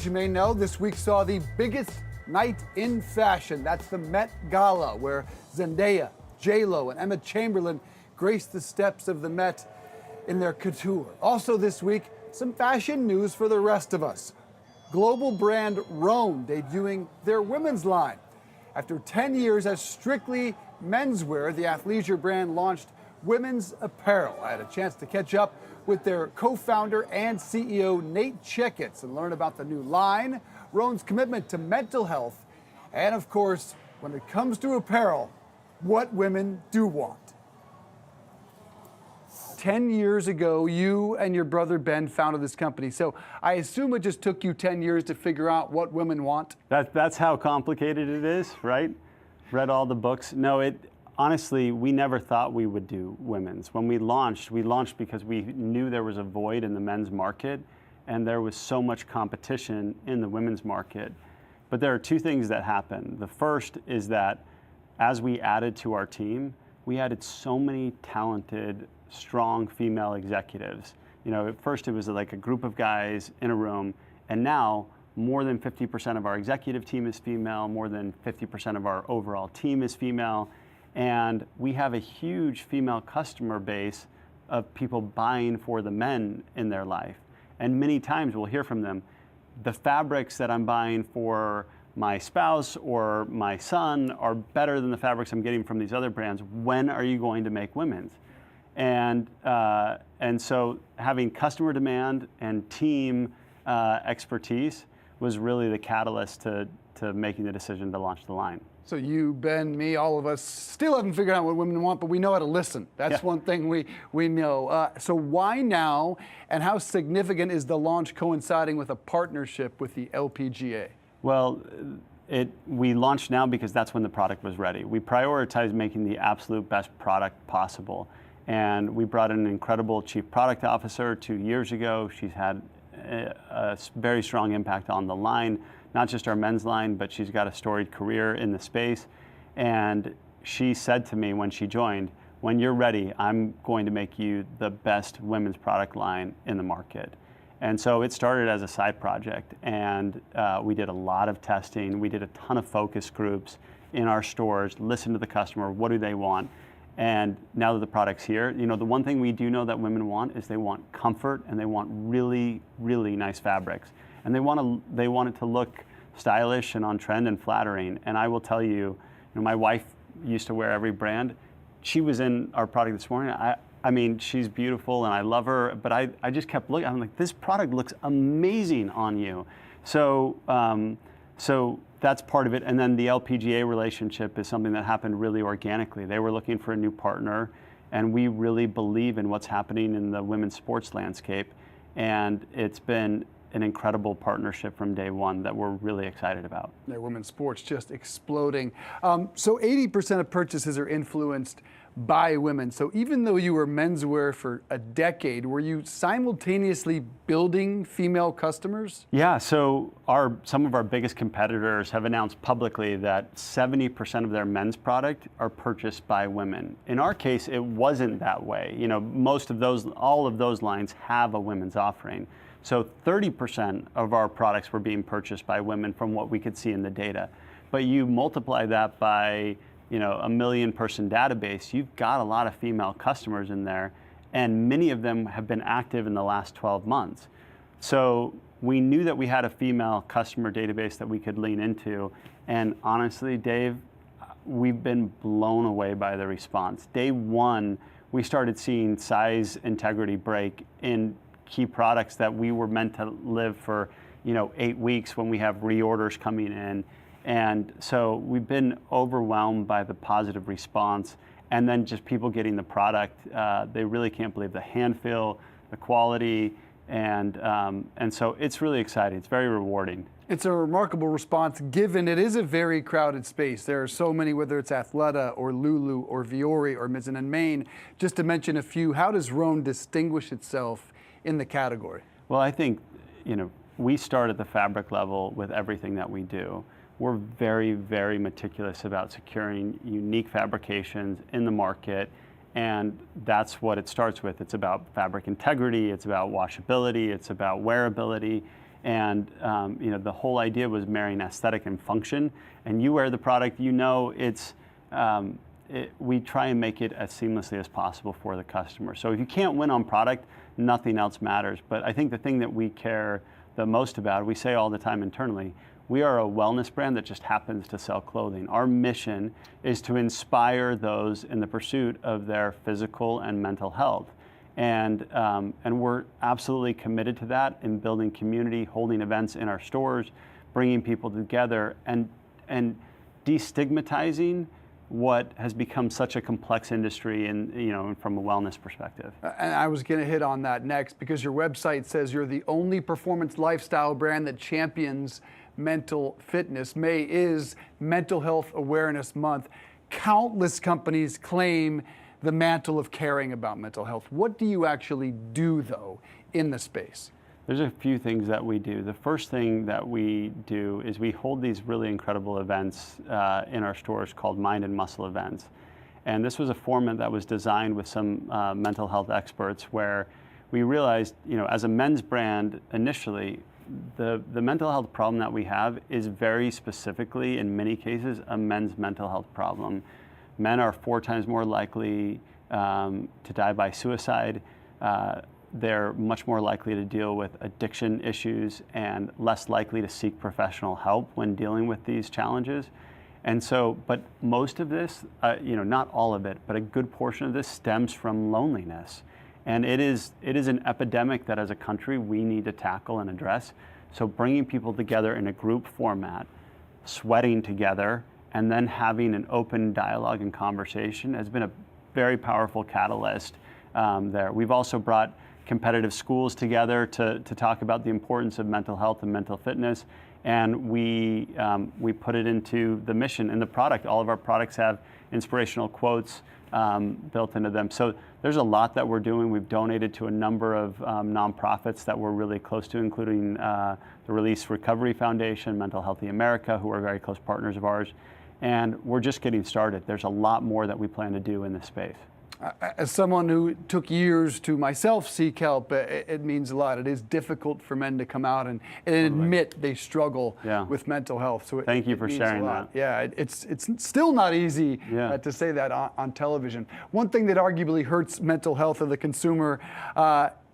As you may know, this week saw the biggest night in fashion. That's the Met Gala, where Zendaya, J-Lo, and Emma Chamberlain graced the steps of the Met in their couture. Also this week, some fashion news for the rest of us. Global brand Rhone debuting their women's line. After 10 years as strictly menswear, the athleisure brand launched women's apparel. I had a chance to catch up with their co-founder and CEO, Nate Checketts, and learn about the new line, Rhone's commitment to mental health, and of course, when it comes to apparel, what women do want. 10 years ago, you and your brother Ben founded this company. So I assume it just took you 10 years to figure out what women want? That's how complicated it is, right? Read all the books. No, honestly, we never thought we would do women's. When we launched because we knew there was a void in the men's market and there was so much competition in the women's market. But there are two things that happened. The first is that as we added to our team, we added so many talented, strong female executives. You know, at first it was like a group of guys in a room, and now more than 50% of our executive team is female, more than 50% of our overall team is female, and we have a huge female customer base of people buying for the men in their life. And many times we'll hear from them, the fabrics that I'm buying for my spouse or my son are better than the fabrics I'm getting from these other brands. When are you going to make women's? And so having customer demand and team expertise was really the catalyst to making the decision to launch the line. So you, Ben, me, all of us still haven't figured out what women want, but we know how to listen. That's one thing we know. So why now, and how significant is the launch coinciding with a partnership with the LPGA? Well, we launched now because that's when the product was ready. We prioritized making the absolute best product possible. And we brought in an incredible chief product officer 2 years ago. She's had a very strong impact on the line, not just our men's line, but she's got a storied career in the space. And she said to me when she joined, when you're ready, I'm going to make you the best women's product line in the market. And so it started as a side project, and we did a lot of testing. We did a ton of focus groups in our stores, listened to the customer, what do they want? And now that the product's here, you know, the one thing we do know that women want is they want comfort and they want really, really nice fabrics. And they want it to look stylish and on trend and flattering. And I will tell you, you know, my wife used to wear every brand. She was in our product this morning. I mean, she's beautiful and I love her, but I just kept looking. I'm like, this product looks amazing on you. So that's part of it. And then the LPGA relationship is something that happened really organically. They were looking for a new partner, and we really believe in what's happening in the women's sports landscape. And it's been an incredible partnership from day one that we're really excited about. Women's sports just exploding. So 80% of purchases are influenced by women. So even though you were menswear for a decade, were you simultaneously building female customers? Yeah, so some of our biggest competitors have announced publicly that 70% of their men's product are purchased by women. In our case, it wasn't that way. You know, all of those lines have a women's offering. So 30% of our products were being purchased by women from what we could see in the data. But you multiply that by, you know, a 1 million person database, you've got a lot of female customers in there, and many of them have been active in the last 12 months. So we knew that we had a female customer database that we could lean into, and honestly, Dave, we've been blown away by the response. Day one, we started seeing size integrity break in key products that we were meant to live for, you know, 8 weeks when we have reorders coming in. And so we've been overwhelmed by the positive response, and then just people getting the product. They really can't believe the hand feel, the quality, and so it's really exciting. It's very rewarding. It's a remarkable response given it is a very crowded space. There are so many, whether it's Athleta or Lulu or Viore or Mizzen & Main, just to mention a few. How does Rhone distinguish itself in the category? Well, I think, you know, we start at the fabric level with everything that we do. We're very, very meticulous about securing unique fabrications in the market, and that's what it starts with. It's about fabric integrity, it's about washability, it's about wearability, And the whole idea was marrying aesthetic and function. And you wear the product, it's we try and make it as seamlessly as possible for the customer. So if you can't win on product, nothing else matters. But I think the thing that we care the most about, we say all the time internally, we are a wellness brand that just happens to sell clothing. Our mission is to inspire those in the pursuit of their physical and mental health. And we're absolutely committed to that in building community, holding events in our stores, bringing people together, and destigmatizing what has become such a complex industry from a wellness perspective. And I was going to hit on that next, because your website says you're the only performance lifestyle brand that champions mental fitness. May is Mental Health Awareness Month. Countless companies claim the mantle of caring about mental health. What do you actually do, though, in the space? There's a few things that we do. The first thing that we do is we hold these really incredible events in our stores called Mind and Muscle events. And this was a format that was designed with some mental health experts, where we realized, as a men's brand initially, the mental health problem that we have is very specifically, in many cases, a men's mental health problem. Men are 4 times more likely to die by suicide. They're much more likely to deal with addiction issues and less likely to seek professional help when dealing with these challenges. And so, but most of this, not all of it, but a good portion of this stems from loneliness. And it is an epidemic that as a country we need to tackle and address. So bringing people together in a group format, sweating together, and then having an open dialogue and conversation has been a very powerful catalyst there. We've also brought competitive schools together to talk about the importance of mental health and mental fitness, and we put it into the mission and the product. All of our products have inspirational quotes built into them. So there's a lot that we're doing. We've donated to a number of nonprofits that we're really close to, including the Release Recovery Foundation, Mental Healthy America, who are very close partners of ours. And we're just getting started. There's a lot more that we plan to do in this space. As someone who took years to myself seek help, it means a lot. It is difficult for men to come out and admit they struggle with mental health. So thank you for sharing that. Yeah, it's still not easy to say that on television. One thing that arguably hurts mental health of the consumer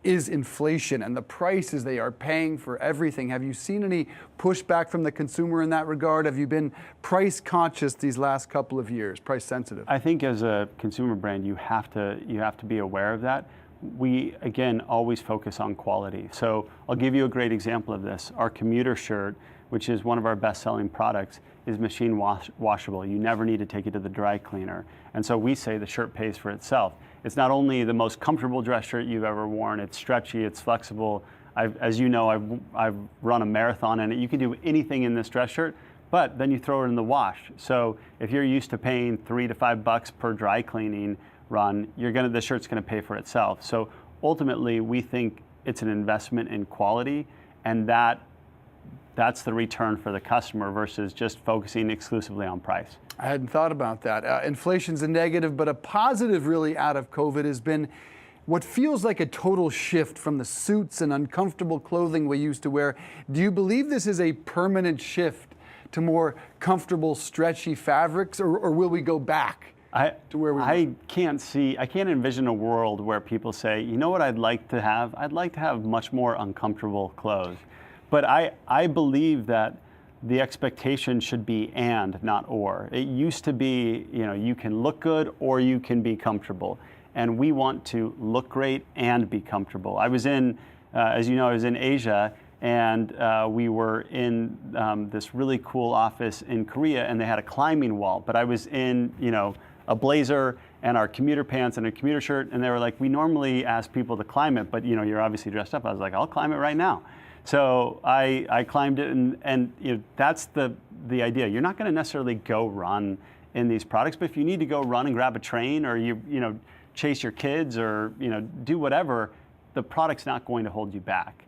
is inflation and the prices they are paying for everything. Have you seen any pushback from the consumer in that regard? Have you been price conscious these last couple of years, price sensitive? I think as a consumer brand, you have to be aware of that. We, again, always focus on quality. So I'll give you a great example of this. Our commuter shirt, which is one of our best-selling products, is machine washable. You never need to take it to the dry cleaner. And so we say the shirt pays for itself. It's not only the most comfortable dress shirt you've ever worn, it's stretchy, it's flexible. As you know, I've run a marathon in it. You can do anything in this dress shirt, but then you throw it in the wash. So if you're used to paying $3 to $5 per dry cleaning run, the shirt's gonna pay for itself. So ultimately, we think it's an investment in quality, and that's the return for the customer versus just focusing exclusively on price. I hadn't thought about that. Inflation's a negative, but a positive really out of COVID has been what feels like a total shift from the suits and uncomfortable clothing we used to wear. Do you believe this is a permanent shift to more comfortable, stretchy fabrics, or will we go back to where we were? I can't envision a world where people say, you know what I'd like to have? I'd like to have much more uncomfortable clothes. But I believe that the expectation should be and, not or. It used to be, you can look good or you can be comfortable. And we want to look great and be comfortable. I was in, as you know, I was in Asia, and we were in this really cool office in Korea, and they had a climbing wall. But I was in, a blazer and our commuter pants and a commuter shirt, and they were like, we normally ask people to climb it, but you're obviously dressed up. I was like, I'll climb it right now. So I climbed it, and that's the idea. You're not going to necessarily go run in these products, but if you need to go run and grab a train, or you chase your kids, or do whatever, the product's not going to hold you back.